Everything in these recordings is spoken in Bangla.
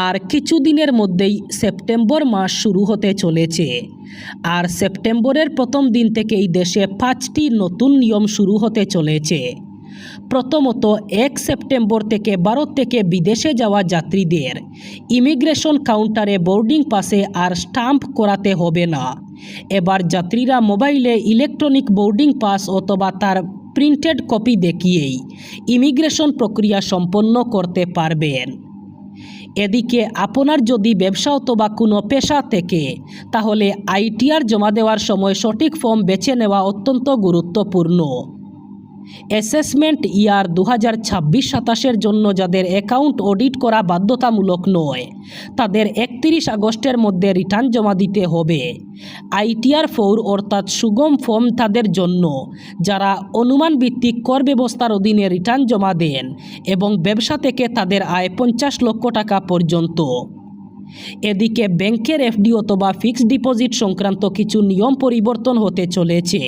আর কিছুদিনের মধ্যেই সেপ্টেম্বর মাস শুরু হতে চলেছে। আর সেপ্টেম্বরের প্রথম দিন থেকেই দেশে 5টি নতুন নিয়ম শুরু হতে চলেছে। প্রথমত, 1 সেপ্টেম্বর থেকে ভারত থেকে বিদেশে যাওয়া যাত্রীদের ইমিগ্রেশন কাউন্টারে বোর্ডিং পাসে আর স্টাম্প করাতে হবে না। এবার যাত্রীরা মোবাইলে ইলেকট্রনিক বোর্ডিং পাস অথবা তার প্রিন্টেড কপি দেখিয়েই ইমিগ্রেশন প্রক্রিয়া সম্পন্ন করতে পারবেন। এদিকে আপনার যদি ব্যবসা অথবা কোনো পেশা থেকে তাহলে আইটিআর জমা দেওয়ার সময় সঠিক ফর্ম বেছে নেওয়া অত্যন্ত গুরুত্বপূর্ণ। অ্যাসেসমেন্ট ইয়ার 2026-27 জন্য যাদের অ্যাকাউন্ট অডিট করা বাধ্যতামূলক নয় তাদের 31 আগস্টের মধ্যে রিটার্ন জমা দিতে হবে। আইটিআর 4 অর্থাৎ সুগম ফর্ম তাদের জন্য যারা অনুমান ভিত্তিক কর ব্যবস্থার অধীনে রিটার্ন জমা দেন এবং ব্যবসা থেকে তাদের আয় 50 লক্ষ টাকা পর্যন্ত। এদিকে ব্যাংকের এফডি অথবা ফিক্সড ডিপোজিট সংক্রান্ত কিছু নিয়ম পরিবর্তন হতে চলেছে।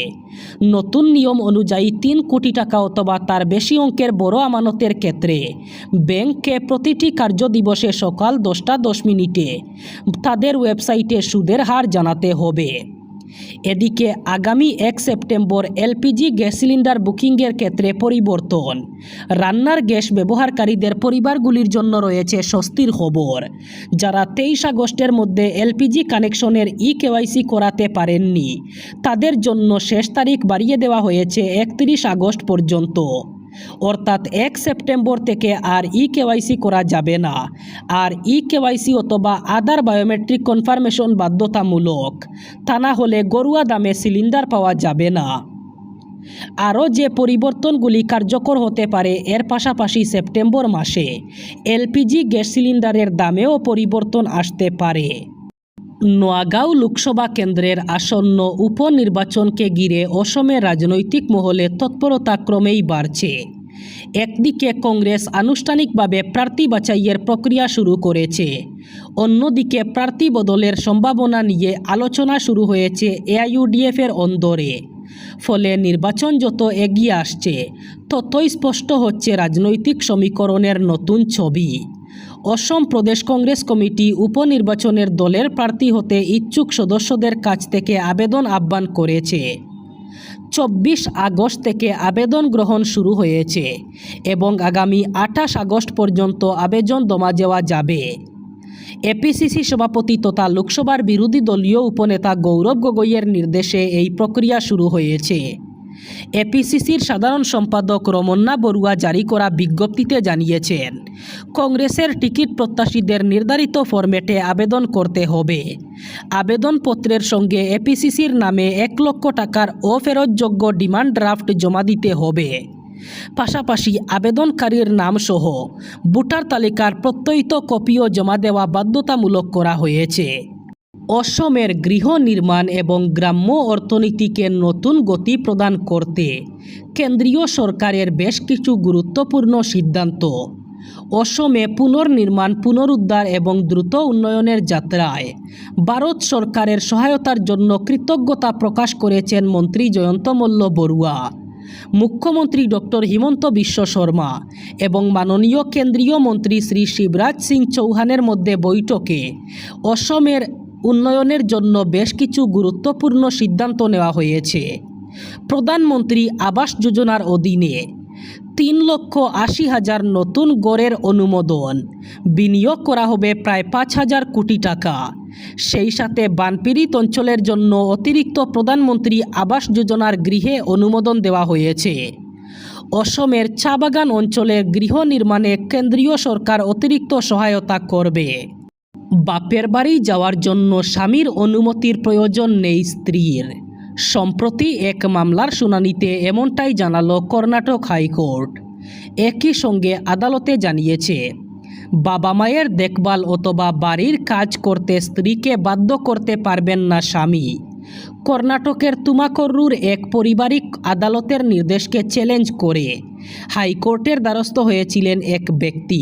নতুন নিয়ম অনুযায়ী 3 কোটি টাকা অথবা তার বেশি অঙ্কের বড় আমানতের ক্ষেত্রে ব্যাংককে প্রতিটি কার্যদিবসে সকাল 10টা 10 মিনিটে তাদের ওয়েবসাইটে সুদের হার জানাতে হবে। এদিকে আগামী 1 সেপ্টেম্বর এলপিজি গ্যাস সিলিন্ডার বুকিংয়ের ক্ষেত্রে পরিবর্তন। রান্নার গ্যাস ব্যবহারকারীদের পরিবারগুলির জন্য রয়েছে স্বস্তির খবর। যারা 23 আগস্টের মধ্যে এলপিজি কানেকশনের কেওয়াইসি করাতে পারেননি তাদের জন্য শেষ তারিখ বাড়িয়ে দেওয়া হয়েছে 31 আগস্ট পর্যন্ত। অর্থাৎ 1 সেপ্টেম্বর থেকে আর কেওয়াইসি করা যাবে না। আর কেওয়াইসি অথবা আধার বায়োমেট্রিক কনফার্মেশন বাধ্যতামূলক। তা না হলে গড়ুয়া দামে সিলিন্ডার পাওয়া যাবে না। আরও যে পরিবর্তনগুলি কার্যকর হতে পারে এর পাশাপাশি সেপ্টেম্বর মাসে এলপিজি গ্যাস সিলিন্ডারের দামেও পরিবর্তন আসতে পারে। নোয়াগাঁও লোকসভা কেন্দ্রের আসন্ন উপনির্বাচনকে ঘিরে অসমের রাজনৈতিক মহলে তৎপরতা ক্রমেই বাড়ছে। একদিকে কংগ্রেস আনুষ্ঠানিকভাবে প্রার্থী বাছাইয়ের প্রক্রিয়া শুরু করেছে, অন্যদিকে প্রার্থী বদলের সম্ভাবনা নিয়ে আলোচনা শুরু হয়েছে এআইইউডিএফের অন্দরে। ফলে নির্বাচন যত এগিয়ে আসছে ততই স্পষ্ট হচ্ছে রাজনৈতিক সমীকরণের নতুন ছবি। অসম প্রদেশ কংগ্রেস কমিটি উপনির্বাচনের দলের প্রার্থী হতে ইচ্ছুক সদস্যদের কাছ থেকে আবেদন আহ্বান করেছে। 24 আগস্ট থেকে আবেদন গ্রহণ শুরু হয়েছে এবং আগামী 28 আগস্ট পর্যন্ত আবেদন জমা দেওয়া যাবে। এপিসিসি সভাপতি তথা লোকসভার বিরোধী দলীয় উপনেতা গৌরব গগৈয়ের নির্দেশে এই প্রক্রিয়া শুরু হয়েছে। এপিসিসির সাধারণ সম্পাদক রমন্না বড়ুয়া জারি করা বিজ্ঞপ্তিতে জানিয়েছেন, কংগ্রেসের টিকিট প্রত্যাশীদের নির্ধারিত ফরম্যাটে আবেদন করতে হবে। আবেদনপত্রের সঙ্গে এপিসিসির নামে 1 লক্ষ টাকার অফেরতযোগ্য ডিমান্ড ড্রাফট জমা দিতে হবে। পাশাপাশি আবেদনকারীর নামসহ ভোটার তালিকার প্রত্যয়িত কপিও জমা দেওয়া বাধ্যতামূলক করা হয়েছে। অসমের গৃহ নির্মাণ এবং গ্রাম্য অর্থনীতিকে নতুন গতি প্রদান করতে কেন্দ্রীয় সরকারের বেশ কিছু গুরুত্বপূর্ণ সিদ্ধান্ত। অসমে পুনর্নির্মাণ, পুনরুদ্ধার এবং দ্রুত উন্নয়নের যাত্রায় ভারত সরকারের সহায়তার জন্য কৃতজ্ঞতা প্রকাশ করেছেন মন্ত্রী জয়ন্ত মল্ল বড়ুয়া, মুখ্যমন্ত্রী ডক্টর হিমন্ত বিশ্ব শর্মা এবং মাননীয় কেন্দ্রীয় মন্ত্রী শ্রী শিবরাজ সিং চৌহানের মধ্যে বৈঠকে অসমের উন্নয়নের জন্য বেশ কিছু গুরুত্বপূর্ণ সিদ্ধান্ত নেওয়া হয়েছে। প্রধানমন্ত্রী আবাস যোজনার অধীনে 3,80,000 নতুন গড়ের অনুমোদন, বিনিয়োগ করা হবে প্রায় 5,000 কোটি টাকা। সেই সাথে বানপীড়িত অঞ্চলের জন্য অতিরিক্ত প্রধানমন্ত্রী আবাস যোজনার গৃহে অনুমোদন দেওয়া হয়েছে। অসমের চা বাগান অঞ্চলের গৃহ নির্মাণে কেন্দ্রীয় সরকার অতিরিক্ত সহায়তা করবে। বাপের বাড়ি যাওয়ার জন্য স্বামীর অনুমতির প্রয়োজন নেই স্ত্রীর। সম্প্রতি এক মামলার শুনানিতে এমনটাই জানালো কর্ণাটক হাইকোর্ট। একই সঙ্গে আদালতে জানিয়েছে, বাবা মায়ের দেখভাল অথবা বাড়ির কাজ করতে স্ত্রীকে বাধ্য করতে পারবেন না স্বামী। কর্ণাটকের তুমাকুরুর এক পারিবারিক আদালতের নির্দেশকে চ্যালেঞ্জ করে হাইকোর্টের দ্বারস্থ হয়েছিলেন এক ব্যক্তি।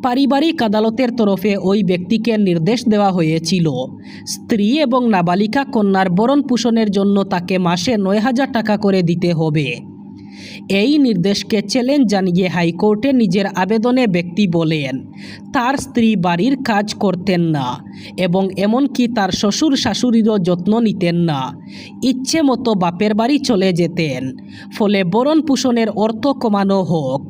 পারিবারিক আদালতের তরফে ওই ব্যক্তিকে নির্দেশ দেওয়া হয়েছিল, স্ত্রী এবং নাবালিকা কন্যার ভরণ পোষণের জন্য তাকে মাসে 9,000 টাকা করে দিতে হবে। এই নির্দেশকে চ্যালেঞ্জ জানিয়ে হাইকোর্টে নিজের আবেদনে ব্যক্তি বলেন তার স্ত্রী বাড়ির কাজ করতেন না এবং এমনকি তার শ্বশুর শাশুড়িরও যত্ন নিতেন না, ইচ্ছে মতো বাপের বাড়ি চলে যেতেন, ফলে ভরণ পোষণের অর্থ কমানো হোক।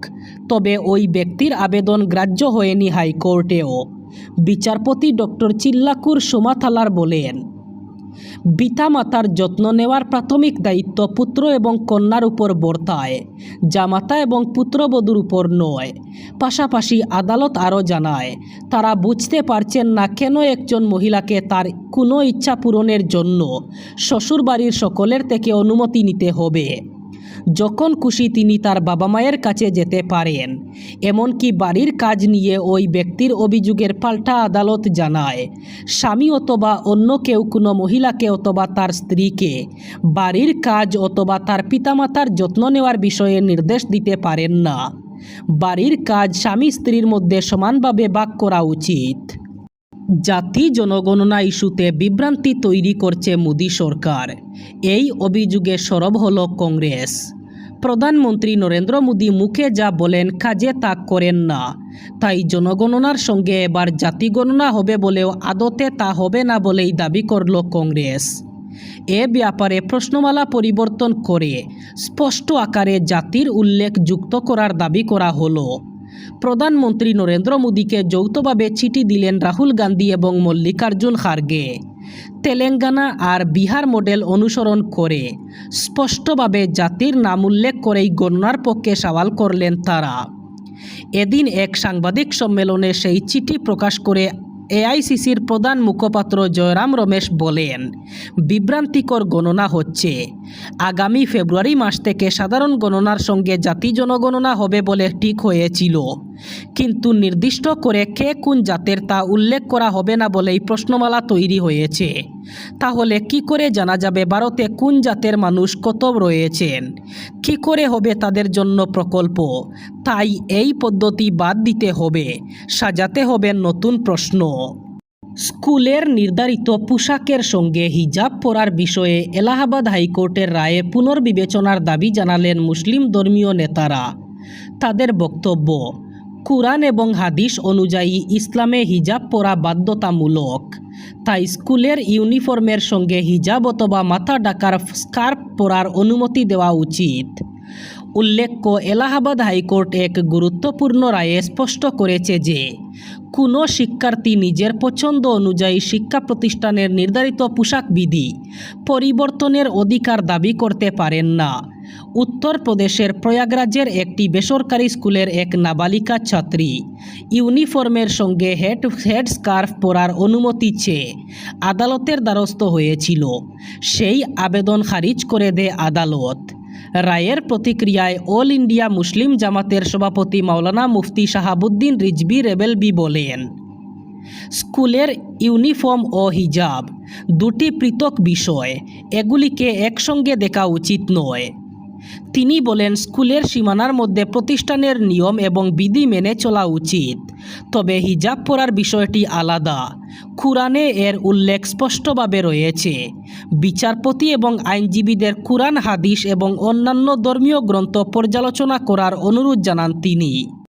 তবে ওই ব্যক্তির আবেদন গ্রাহ্য হয়নি হাইকোর্টেও। বিচারপতি ডক্টর চিল্লাকুর সোমাথালার বলেন, পিতামাতার যত্ন নেওয়ার প্রাথমিক দায়িত্ব পুত্র এবং কন্যার উপর বর্তায়, জামাতা এবং পুত্রবধূর উপর নয়। পাশাপাশি আদালত আরও জানায় তারা বুঝতে পারছেন না কেন একজন মহিলাকে তার কোনো ইচ্ছা পূরণের জন্য শ্বশুরবাড়ির সকলের থেকে অনুমতি নিতে হবে। যখন খুশি তিনি তার বাবা মায়ের কাছে যেতে পারেন। এমনকি বাড়ির কাজ নিয়ে ওই ব্যক্তির অভিযোগের পাল্টা আদালত জানায় স্বামী অথবা অন্য কেউ কোনো মহিলাকে অথবা তার স্ত্রীকে বাড়ির কাজ অথবা তার পিতামাতার যত্ন নেওয়ার বিষয়ে নির্দেশ দিতে পারেন না। বাড়ির কাজ স্বামী স্ত্রীর মধ্যে সমানভাবে ভাগ করা উচিত। জাতি জনগণনা ইস্যুতে বিভ্রান্তি তৈরি করছে মোদী সরকার, এই অভিযোগে সরব হল কংগ্রেস। প্রধানমন্ত্রী নরেন্দ্র মোদী মুখে যা বলেন কাজে তা করেন না, তাই জনগণনার সঙ্গে এবার জাতি গণনা হবে বলেও আদতে তা হবে না বলেই দাবি করল কংগ্রেস। এ ব্যাপারে প্রশ্নমালা পরিবর্তন করে স্পষ্ট আকারে জাতির উল্লেখ যুক্ত করার দাবি করা হলো। প্রধানমন্ত্রী নরেন্দ্র মোদীকে যৌথভাবে চিঠি দিলেন রাহুল গান্ধী এবং মল্লিকার্জুন খার্গে। তেলেঙ্গানা আর বিহার মডেল অনুসরণ করে স্পষ্টভাবে জাতির নাম উল্লেখ করেই গণনার পক্ষে সওয়াল করলেন তারা। এদিন এক সাংবাদিক সম্মেলনে সেই চিঠি প্রকাশ করে এআইসিসির প্রধান মুখপাত্র জয়রাম রমেশ বলেন, বিভ্রান্তিকর গণনা হচ্ছে। আগামী ফেব্রুয়ারি মাস থেকে সাধারণ গণনার সঙ্গে জাতি জনগণনা হবে বলে ঠিক হয়েছিল, কিন্তু নির্দিষ্ট করে কে কোন জাতের তা উল্লেখ করা হবে না বলেই প্রশ্নমালা তৈরি হয়েছে। তাহলে কি করে জানা যাবে ভারতে কোন জাতের মানুষ কত রয়েছেন? কি করে হবে তাদের জন্য প্রকল্প? তাই এই পদ্ধতি বাদ দিতে হবে, সাজাতে হবে নতুন প্রশ্ন। স্কুলের নির্ধারিত পোশাকের সঙ্গে হিজাব পরার বিষয়ে এলাহাবাদ হাইকোর্টের রায়ে পুনর্বিবেচনার দাবি জানালেন মুসলিম ধর্মীয় নেতারা। তাদের বক্তব্য, কুরআন এবং হাদিস অনুযায়ী ইসলামে হিজাব পরা বাধ্যতামূলক, তাই স্কুলের ইউনিফর্মের সঙ্গে হিজাব অথবা মাথা ঢাকার স্কার্ফ পরার অনুমতি দেওয়া উচিত। উল্লেখ্য, এলাহাবাদ হাইকোর্ট এক গুরুত্বপূর্ণ রায়ে স্পষ্ট করেছে যে কোনো শিক্ষার্থী নিজের পছন্দ অনুযায়ী শিক্ষা প্রতিষ্ঠানের নির্ধারিত পোশাক বিধি পরিবর্তনের অধিকার দাবি করতে পারেন না। উত্তরপ্রদেশের প্রয়াগরাজের একটি বেসরকারি স্কুলের এক নাবালিকা ছাত্রী ইউনিফর্মের সঙ্গে হেড স্কার্ফ পরার অনুমতি চেয়ে আদালতের দ্বারস্থ হয়েছিল। সেই আবেদন খারিজ করে দেয় আদালত। রায়ের প্রতিক্রিয়ায় অল ইন্ডিয়া মুসলিম জামাতের সভাপতি মাওলানা মুফতি শাহাবুদ্দিন রিজভী রেবেলভি বলেন, স্কুলের ইউনিফর্ম ও হিজাব দুটি পৃথক বিষয়, এগুলিকে একসঙ্গে দেখা উচিত নয়। তিনি বলেন, স্কুলের সীমানার মধ্যে প্রতিষ্ঠানের নিয়ম এবং বিধি মেনে চলা উচিত, তবে হিজাব পরার বিষয়টি আলাদা। কুরআনে এর উল্লেখ স্পষ্টভাবে রয়েছে। বিচারপতি এবং আইনজীবীদের কুরআন, হাদিস এবং অন্যান্য ধর্মীয় গ্রন্থ পর্যালোচনা করার অনুরোধ জানান তিনি।